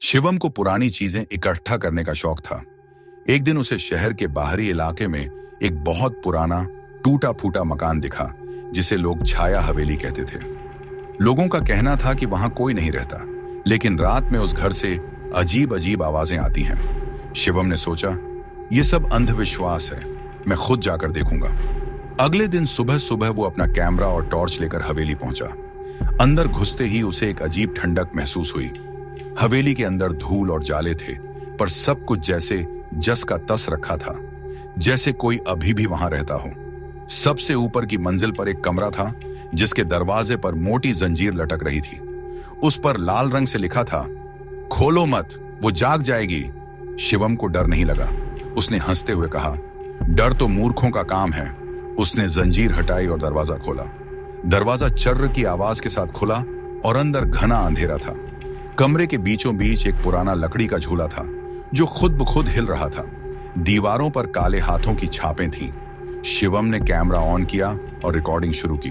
शिवम को पुरानी चीजें इकट्ठा करने का शौक था। एक दिन उसे शहर के बाहरी इलाके में एक बहुत पुराना टूटा फूटा मकान दिखा जिसे लोग छाया हवेली कहते थे। लोगों का कहना था कि वहां कोई नहीं रहता, लेकिन रात में उस घर से अजीब अजीब आवाजें आती हैं। शिवम ने सोचा, यह सब अंधविश्वास है, मैं खुद जाकर देखूंगा। अगले दिन सुबह सुबह वो अपना कैमरा और टॉर्च लेकर हवेली पहुंचा। अंदर घुसते ही उसे एक अजीब ठंडक महसूस हुई। हवेली के अंदर धूल और जाले थे, पर सब कुछ जैसे जस का तस रखा था, जैसे कोई अभी भी वहां रहता हो। सबसे ऊपर की मंजिल पर एक कमरा था जिसके दरवाजे पर मोटी जंजीर लटक रही थी। उस पर लाल रंग से लिखा था, खोलो मत, वो जाग जाएगी। शिवम को डर नहीं लगा। उसने हंसते हुए कहा, डर तो मूर्खों का काम है। उसने जंजीर हटाई और दरवाजा खोला। दरवाजा चर्र की आवाज के साथ खुला और अंदर घना अंधेरा था। कमरे के बीचों बीच एक पुराना लकड़ी का झूला था जो खुद ब खुद हिल रहा था। दीवारों पर काले हाथों की छापें थीं। शिवम ने कैमरा ऑन किया और रिकॉर्डिंग शुरू की।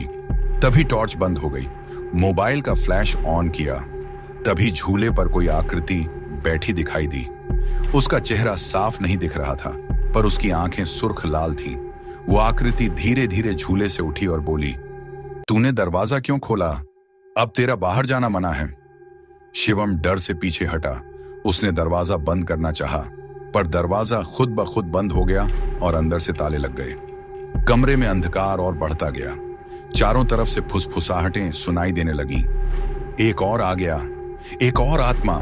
तभी टॉर्च बंद हो गई। मोबाइल का फ्लैश ऑन किया। तभी झूले पर कोई आकृति बैठी दिखाई दी। उसका चेहरा साफ नहीं दिख रहा था, पर उसकी आंखें सुर्ख लाल थीं। वो आकृति धीरे धीरे झूले से उठी और बोली, तूने दरवाजा क्यों खोला? अब तेरा बाहर जाना मना है। शिवम डर से पीछे हटा। उसने दरवाजा बंद करना चाहा, पर दरवाजा खुद ब खुद बंद हो गया और अंदर से ताले लग गए। कमरे में अंधकार और बढ़ता गया। चारों तरफ से फुसफुसाहटें सुनाई देने लगीं। एक और आ गया, एक और आत्मा।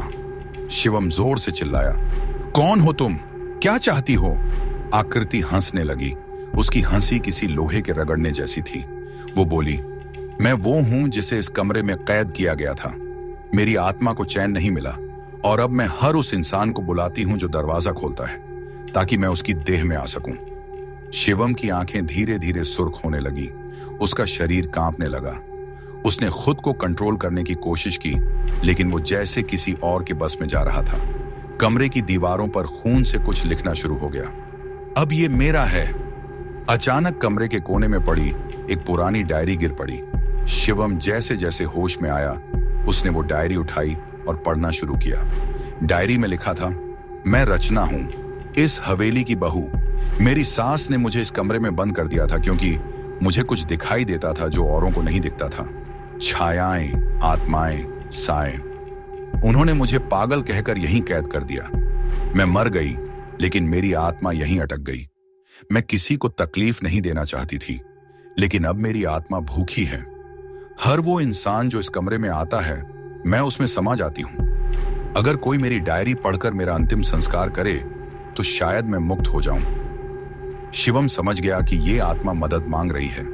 शिवम जोर से चिल्लाया, कौन हो तुम? क्या चाहती हो? आकृति हंसने लगी। उसकी हंसी किसी लोहे के रगड़ने जैसी थी। वो बोली, मैं वो हूं जिसे इस कमरे में कैद किया गया था। मेरी आत्मा को चैन नहीं मिला और अब मैं हर उस इंसान को बुलाती हूं जो दरवाजा खोलता है, ताकि मैं उसकी देह में आ सकूं। शिवम की आंखें धीरे धीरे सुर्ख होने लगी। उसका शरीर कांपने लगा। उसने खुद को कंट्रोल करने की कोशिश की, लेकिन वो जैसे किसी और के बस में जा रहा था। कमरे की दीवारों पर खून से कुछ लिखना शुरू हो गया। अब ये मेरा है। अचानक कमरे के कोने में पड़ी एक पुरानी डायरी गिर पड़ी। शिवम जैसे जैसे होश में आया, उसने वो डायरी उठाई और पढ़ना शुरू किया। डायरी में लिखा था, मैं रचना हूं, इस हवेली की बहू। मेरी सास ने मुझे इस कमरे में बंद कर दिया था क्योंकि मुझे कुछ दिखाई देता था जो औरों को नहीं दिखता था। छायाएं, आत्माएं, साएं। उन्होंने मुझे पागल कहकर यहीं कैद कर दिया। मैं मर गई, लेकिन मेरी आत्मा यहीं अटक गई। मैं किसी को तकलीफ नहीं देना चाहती थी, लेकिन अब मेरी आत्मा भूखी है। हर वो इंसान जो इस कमरे में आता है, मैं उसमें समा जाती हूं। अगर कोई मेरी डायरी पढ़कर मेरा अंतिम संस्कार करे तो शायद मैं मुक्त हो जाऊं। शिवम समझ गया कि ये आत्मा मदद मांग रही है,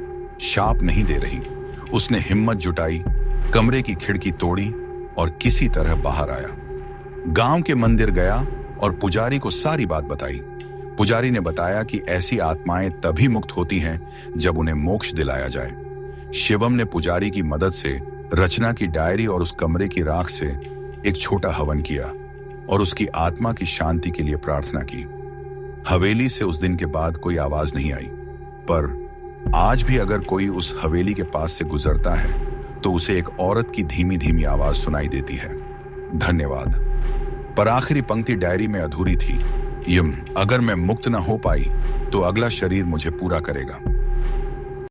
शाप नहीं दे रही। उसने हिम्मत जुटाई, कमरे की खिड़की तोड़ी और किसी तरह बाहर आया। गांव के मंदिर गया और पुजारी को सारी बात बताई। पुजारी ने बताया कि ऐसी आत्माएं तभी मुक्त होती हैं जब उन्हें मोक्ष दिलाया जाए। शिवम ने पुजारी की मदद से रचना की डायरी और उस कमरे की राख से एक छोटा हवन किया और उसकी आत्मा की शांति के लिए प्रार्थना की। हवेली से उस दिन के बाद कोई आवाज नहीं आई, पर आज भी अगर कोई उस हवेली के पास से गुजरता है तो उसे एक औरत की धीमी धीमी आवाज सुनाई देती है, धन्यवाद। पर आखिरी पंक्ति डायरी में अधूरी थी, अगर मैं मुक्त न हो पाई तो अगला शरीर मुझे पूरा करेगा।